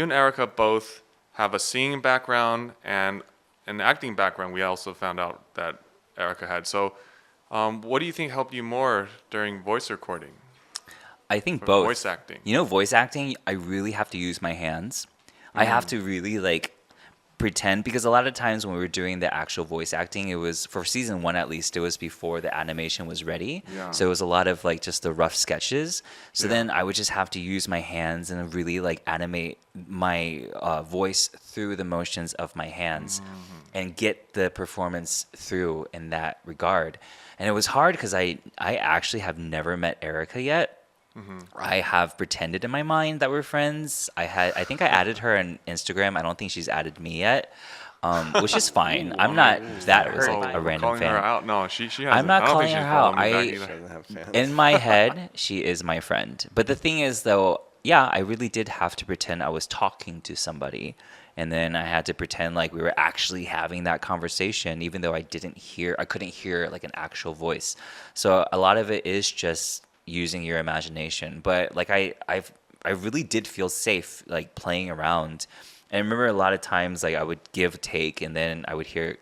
you and Erica both have a singing background and an acting background. We also found out that Erica had. So, what do you think helped you more during voice recording? I think both. Voice acting. You know, voice acting, I really have to use my hands. I have to really like pretend, because a lot of times when we were doing the actual voice acting, it was for season 1 at least, it was before the animation was ready. Yeah. So it was a lot of like just the rough sketches. So Yeah. then I would just have to use my hands and really like animate my voice through the motions of my hands and get the performance through in that regard. And it was hard because I actually have never met Erica yet. I have pretended in my mind that we're friends. I think I added her on Instagram. I don't think she's added me yet, which is fine. I'm not that like a random calling fan. her out. No, she hasn't. I'm not I don't calling think her she's out. following me back She either. doesn't have fans. In my head, she is my friend. But the thing is, though, yeah, I really did have to pretend I was talking to somebody. And then I had to pretend like we were actually having that conversation, even though I couldn't hear like an actual voice. So a lot of it is just using your imagination. But like I really did feel safe like playing around. And I remember a lot of times like I would give take, and then I would hear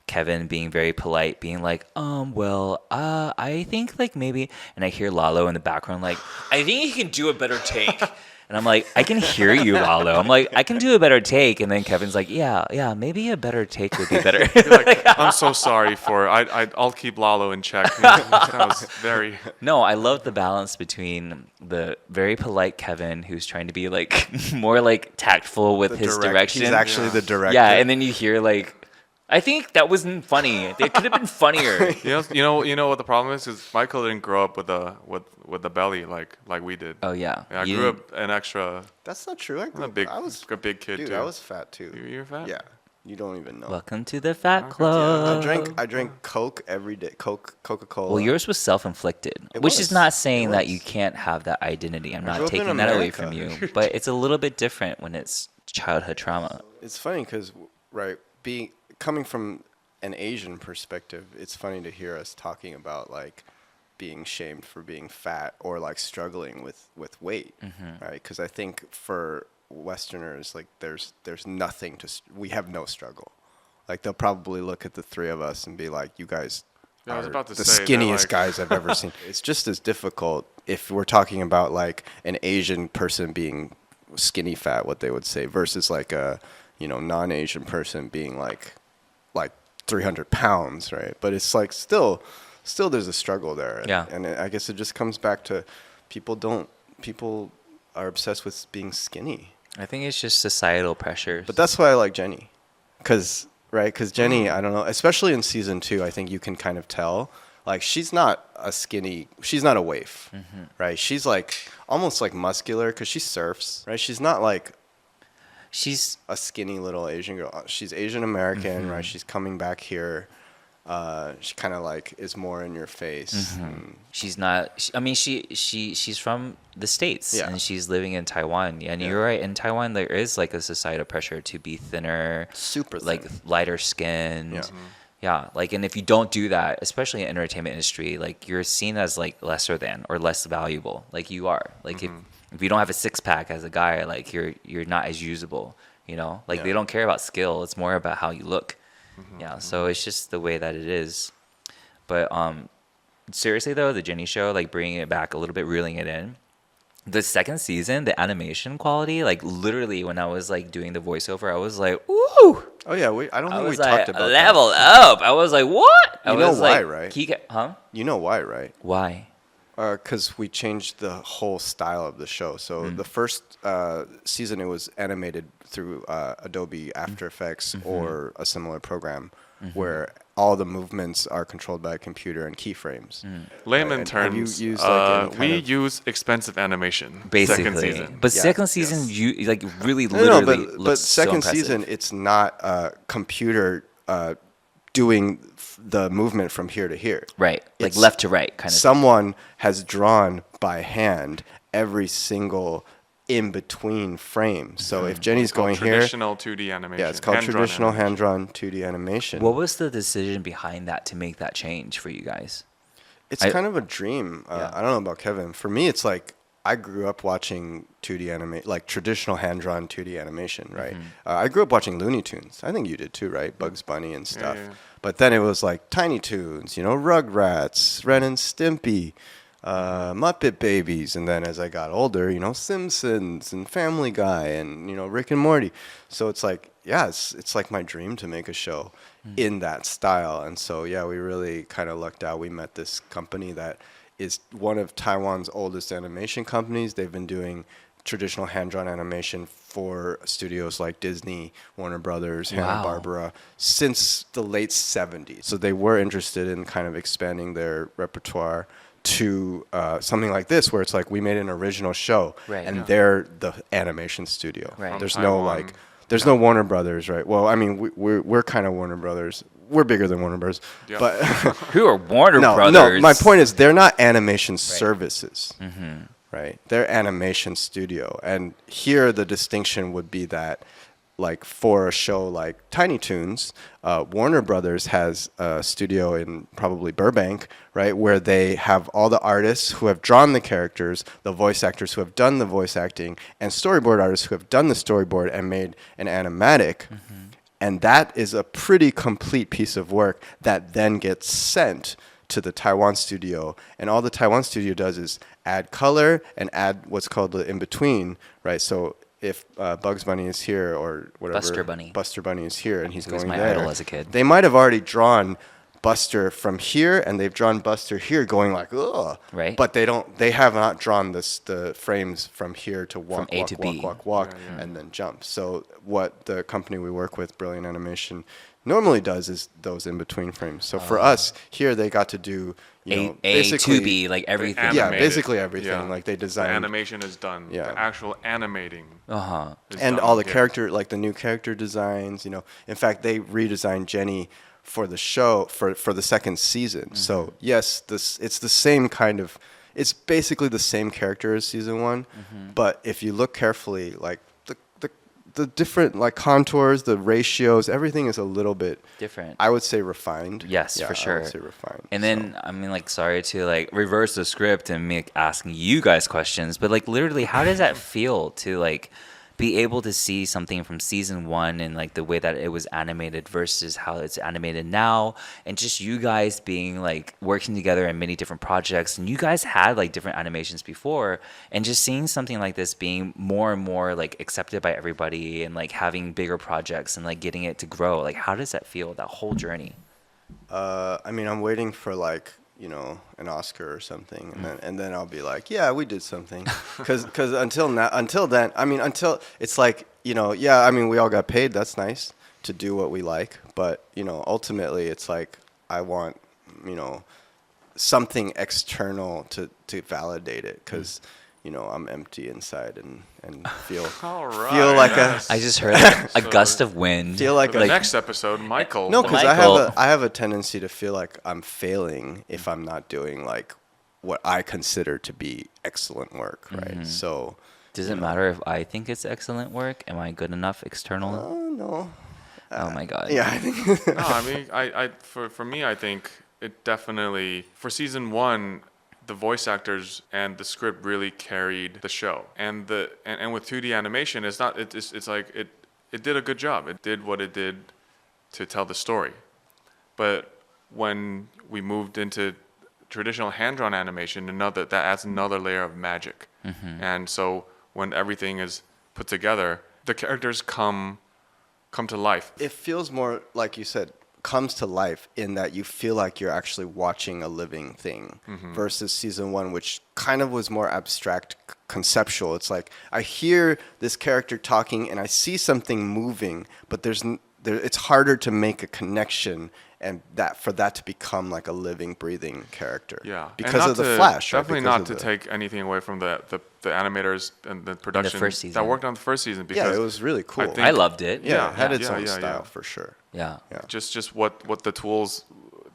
Kevin being very polite, being like, I think like maybe, and I hear Lalo in the background like, I think you can do a better take. And I'm like, I can hear you, Lalo. I'm like, I can do a better take. And then Kevin's like, yeah, maybe a better take would be better. You're like, I'm so sorry for. I'll keep Lalo in check. That was very. No, I love the balance between the very polite Kevin, who's trying to be like more like tactful with his direction. He's actually the director. Yeah, and then you hear like, I think that wasn't funny. It could have been funnier. You know what the problem is? Is Michael didn't grow up with the belly like we did. Oh yeah. Yeah, I grew up an extra. That's not true. I'm a big kid dude, too. I was fat too. You're fat? Yeah. You don't even know. Welcome to the Fat Club. I drank Coke every day. Coca-Cola. Well, yours was self-inflicted, which is not saying that you can't have that identity. I'm not grew up in taking that away America. from you, but it's a little bit different when it's childhood trauma. It's funny because, right, coming from an Asian perspective, it's funny to hear us talking about like being shamed for being fat or like struggling with weight, right? Because I think for Westerners, like there's nothing we have no struggle. Like they'll probably look at the three of us and be like, you guys Yeah, I was are about to the say, skinniest they're like- guys I've ever seen. It's just as difficult if we're talking about like an Asian person being skinny fat, what they would say, versus like a non-Asian person being like 300 pounds, right? But it's like still there's a struggle there. Yeah. And I guess it just comes back to people are obsessed with being skinny. I think it's just societal pressures. But that's why I like Jennie. Because Jennie, I don't know, especially in season 2, I think you can kind of tell, like she's not a waif, right? She's like almost like muscular because she surfs, right? She's not like she's a skinny little Asian girl. She's Asian American, right? She's coming back here. She kind of like is more in your face. she's not. I mean, she's from the States, Yeah. and she's living in Taiwan. And you're right. In Taiwan, there is like a societal pressure to be thinner, Super thin. like lighter skinned. Yeah. Yeah, like, and if you don't do that, especially in the entertainment industry, like you're seen as like lesser than or less valuable. Like you are. Like if you don't have a 6-pack as a guy, like you're not as usable. Like Yeah. they don't care about skill. It's more about how you look. Yeah, so it's just the way that it is. But seriously though, the Jennie Show, like bringing it back a little bit, reeling it in. The second season, the animation quality, like literally when I was like doing the voiceover, I was like, ooh. Oh yeah, I don't I think we was talked like, about level up. I was like, what? I You know was why, like, right? Keekay, huh? that. You know why, right? Why? Because we changed the whole style of the show. So the first season, it was animated through Adobe After Effects or a similar program where all the movements are controlled by a computer and keyframes. Layman And have you terms, used, like, any we kind of- use expensive animation. Basically. Second season. But Yeah. second season, you like really No, literally but looks so second impressive. season, it's not a computer doing the movement from here to here. Right. Like It's left to right kind of Someone has drawn by hand every single in between frame. So if Jennie's going here, Traditional 2D animation. yeah, it's called hand-drawn traditional animation. hand-drawn 2D animation. What was the decision behind that to make that change for you guys? It's kind of a dream. I don't know about Kevin. For me, it's like I grew up watching 2D anime, like traditional hand-drawn 2D animation, right? I grew up watching Looney Tunes. I think you did too, right? Bugs Bunny and stuff. yeah. But then it was like Tiny Toons, Rugrats, Ren and Stimpy, Muppet Babies, and then as I got older, Simpsons and Family Guy and Rick and Morty. So it's like, yeah, it's like my dream to make a show in that style. And so yeah, we really kind of lucked out. We met this company that is one of Taiwan's oldest animation companies. They've been doing traditional hand-drawn animation for studios like Disney, Warner Brothers, Hanna-Barbera since the late 70s. So they were interested in kind of expanding their repertoire to something like this, where it's like we made an original show, and they're the animation studio. Right. There's Taiwan. There's no Warner Brothers, right? Well, I mean, we're kind of Warner Brothers. We're bigger than Warner Brothers, Yeah. but Who are Warner no. Brothers? My point is they're not animation services, right? They're animation studio, and here the distinction would be that, like for a show like Tiny Toons, Warner Brothers has a studio in probably Burbank, right, where they have all the artists who have drawn the characters, the voice actors who have done the voice acting, and storyboard artists who have done the storyboard and made an animatic. And that is a pretty complete piece of work that then gets sent to the Taiwan studio. And all the Taiwan studio does is add color and add what's called the in-between, right? So if Bugs Bunny is here or whatever. Buster Bunny is here and he's He was going my there. idol as a kid. They might have already drawn Buster from here and they've drawn Buster here going like, ugh. Right. But they have not drawn the frames from here to walk, From A walk, to walk, B. walk, walk, and then jump. So what the company we work with, Brilliant Animation, normally does is those in-between frames. So for us, here they got to do, A basically, to B, like everything. Animate. yeah, Animated. basically everything. Yeah. Like they The designed animation is done. Yeah. The actual animating. Uh-huh. is and done. all the Yeah. character, like the new character designs. In fact, they redesigned Jennie for the show for the second season. So yes, it's the same kind of. It's basically the same character as season one, but if you look carefully, like the different like contours, the ratios, everything is a little bit Different. I would say refined. Yes, Yeah, for sure. I would say refined. And then, I mean, like, sorry to like reverse the script and me asking you guys questions, but like, literally, how does that feel to like be able to see something from season one and like the way that it was animated versus how it's animated now, and just you guys being like working together in many different projects, and you guys had like different animations before, and just seeing something like this being more and more like accepted by everybody and like having bigger projects and like getting it to grow. Like, how does that feel, that whole journey? I mean, I'm waiting for like an Oscar or something, and then I'll be like, yeah, we did something, because until then, I mean, until it's like yeah, I mean, we all got paid. That's nice to do what we like, but ultimately, it's like I want something external to validate it, because I'm empty inside and feel All right. feel like yes. I just heard a gust of wind. feel like For the a next episode, Michael. no, because Michael. I have a tendency to feel like I'm failing if I'm not doing like what I consider to be excellent work, right? So Does it matter if I think it's excellent work? Am I good enough externally? no, Oh my god. yeah, I think No, I mean, for me, I think it definitely, for season one, the voice actors and the script really carried the show. And with 2D animation, it's like it did a good job. It did what it did to tell the story. But when we moved into traditional hand-drawn animation, that adds another layer of magic. And so when everything is put together, the characters come to life. it feels more like you said, comes to life in that you feel like you're actually watching a living thing, versus season one, which kind of was more abstract, conceptual. It's like I hear this character talking and I see something moving, but it's harder to make a connection, and for that to become like a living, breathing character. Yeah, and because not of the to- flash. right? Definitely Because not of to the- take anything away from the animators and the production first season. that worked on the first season. Because Yeah, it was really cool. think- I loved it. yeah, it had yeah, its own yeah, style yeah. for sure. Yeah. Yeah. just what the tools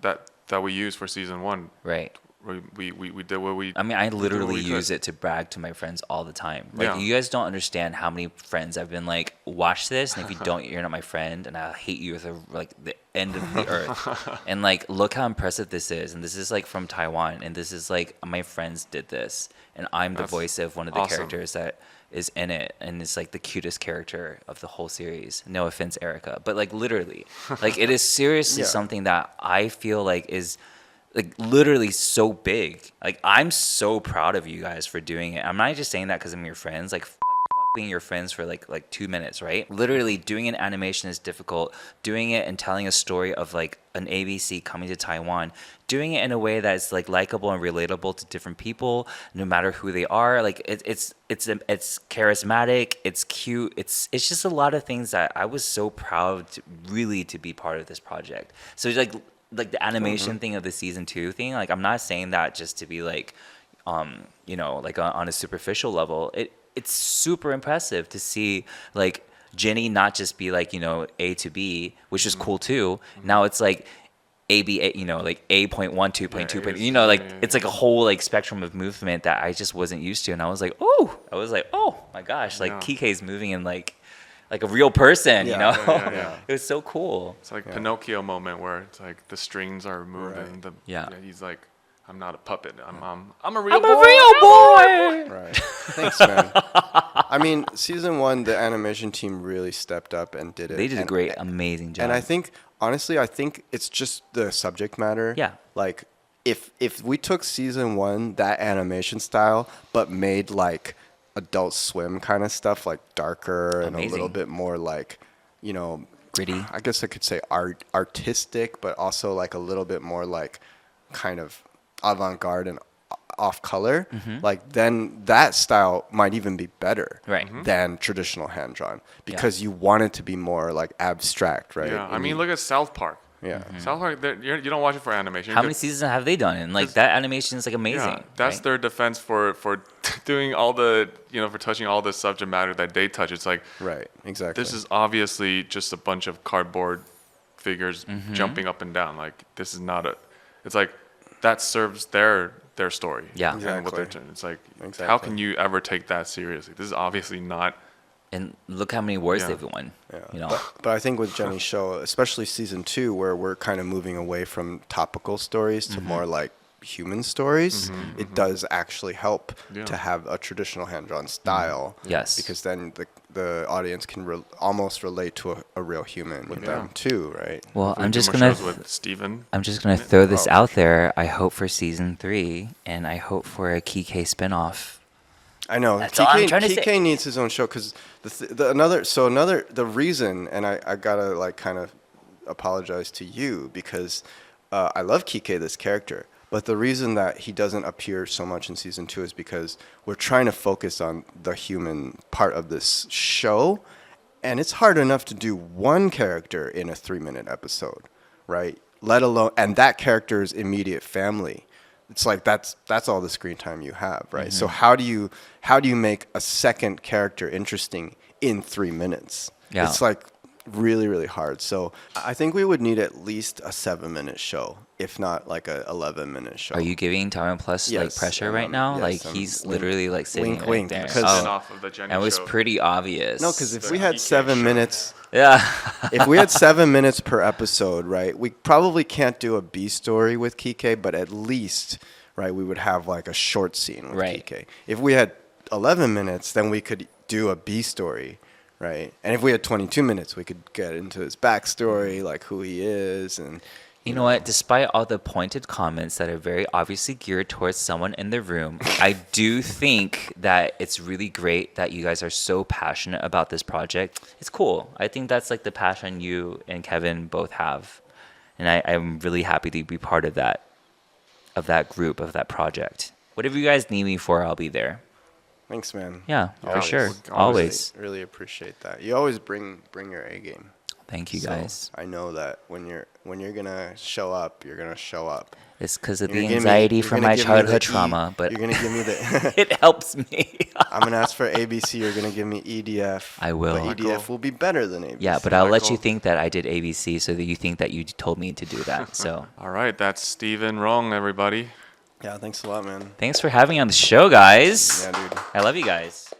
that we used for season one Right. we did what we. I mean, I we did what literally we could. use it to brag to my friends all the time. Like, Yeah. you guys don't understand how many friends I've been like, watch this, and if you don't, you're not my friend, and I'll hate you with the end of the earth. And like, look how impressive this is, and this is like from Taiwan, and this is like my friends did this, and I'm the That's voice of one of the awesome. characters that is in it, and it's like the cutest character of the whole series. No offense, Erica, but like literally, like it is seriously Yeah. something that I feel like is like literally so big. Like, I'm so proud of you guys for doing it. I'm not just saying that because I'm your friends. Like, fuck being your friends for like 2 minutes, right? Literally, doing an animation is difficult. Doing it and telling a story of like an ABC coming to Taiwan, doing it in a way that's like likable and relatable to different people, no matter who they are. Like, it's charismatic. It's cute. It's just a lot of things that I was so proud to be part of this project. So like the animation thing of the season 2 thing, like, I'm not saying that just to be like, like on a superficial level. It's super impressive to see like Jennie not just be like, A to B, which is cool too. Now it's like AB, like A.1, 2.2, like it's like a whole like spectrum of movement that I just wasn't used to, and I was like, oh my gosh, like Yeah. Keekay's moving in like a real person, Yeah. Yeah. It was so cool. It's like Pinocchio moment where it's like the strings are moving. Right. Yeah. He's like, I'm not a puppet. I'm a real boy. boy. Right. Thanks, man. I mean, season 1, the animation team really stepped up and did it. They did a And- great, amazing job. And I think, honestly, it's just the subject matter. Yeah. Like, if we took season 1, that animation style, but made like Adult Swim kind of stuff, like darker and a little Amazing. bit more like, Gritty. I guess I could say artistic, but also like a little bit more like kind of avant-garde and off color, like then that style might even be better Right. than traditional hand-drawn because you want it to be more like abstract, right? Yeah, I mean, look at South Park. Yeah. South Park, you don't watch it for animation. How many seasons have they done? And like that animation is like amazing. Yeah, that's right? their defense for doing all the, for touching all the subject matter that they touch. It's like, Right, exactly. this is obviously just a bunch of cardboard figures jumping up and down. Like, this is not it's like, that serves their story. Yeah. And what they're Exactly. doing. It's like, how Exactly. can you ever take that seriously? This is obviously not. And look how many awards Yeah. they've won. Yeah. But I think with Jennie Show, especially season 2, where we're kind of moving away from topical stories to more like human stories, it does actually help Yeah. to have a traditional hand-drawn style. Yes. Because then the audience can almost relate to a real human with them too, right? Well, We I'm do just more gonna shows with Stephen. throw this Oh, out there. I hope for season 3, and I hope for a Keekay spinoff. I know. That's all I'm trying to say. Keekay needs his own show because the reason, and I gotta like kind of apologize to you because I love Keekay, this character, but the reason that he doesn't appear so much in season 2 is because we're trying to focus on the human part of this show, and it's hard enough to do one character in a 3-minute episode, right? Let alone, and that character's immediate family. It's like that's all the screen time you have, right? So how do you make a second character interesting in 3 minutes? Yeah. It's like really, really hard. So I think we would need at least a 7-minute show, if not like a 11-minute show. Are you giving TaiwanPlus like Yes, pressure right now? yes, like I'm he's wink- literally like sitting wink, right wink, there. because- Spin-off of the Jennie That was Show. pretty obvious. No, because if The we had Keekay 7 show. minutes, yeah, if we had 7 minutes per episode, right, we probably can't do a B story with Keekay, but at least, right, we would have like a short scene with Right. Keekay. If we had 11 minutes, then we could do a B story, right? And if we had 22 minutes, we could get into his backstory, like who he is, and you know what? Despite all the pointed comments that are very obviously geared towards someone in the room, I do think that it's really great that you guys are so passionate about this project. It's cool. I think that's like the passion you and Kevin both have, and I'm really happy to be part of that group, of that project. Whatever you guys need me for, I'll be there. Thanks, man. Yeah, for Always. sure. Always. Always. Really appreciate that. You always bring your A game. Thank you So guys. I know that when you're gonna show up, you're gonna show up. It's because of You're the gonna give me- anxiety you're from gonna my give me the childhood E- trauma, but you're gonna give me the. it helps me. I'm gonna ask for ABC. You're gonna give me EDF. I will. But EDF will be better than ABC. Yeah, but I'll let you Michael. think that I did ABC so that you think that you told me to do that. So All right, that's Stephen Rong, everybody. Yeah, thanks a lot, man. Thanks for having me on the show, guys. Yeah, dude. I love you guys.